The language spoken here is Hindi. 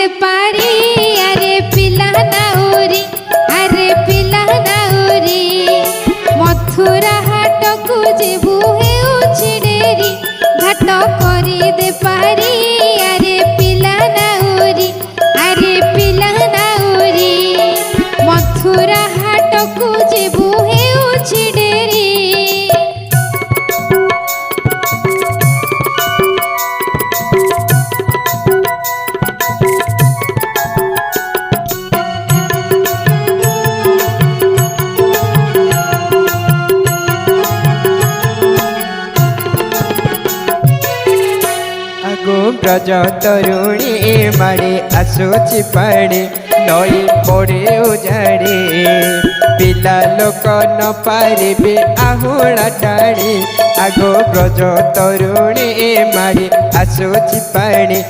दे पारी अरे पिला नाउरी अरे पिला नाउरी मथुरा हाट को जेबू हेउछि डेरी घाट करी दे पारी अरे पिला नाउरी अरे पिला नाउरी मथुरा हाट को जेबू हेउछि डेरी। ब्रज तरुणी मारे आसुची पाड़ी नई पड़े उजाड़ी पिला लोक न पारे आहुड़ा टाड़ी आगो ब्रज तरुणी मारे आसुची पाड़ी।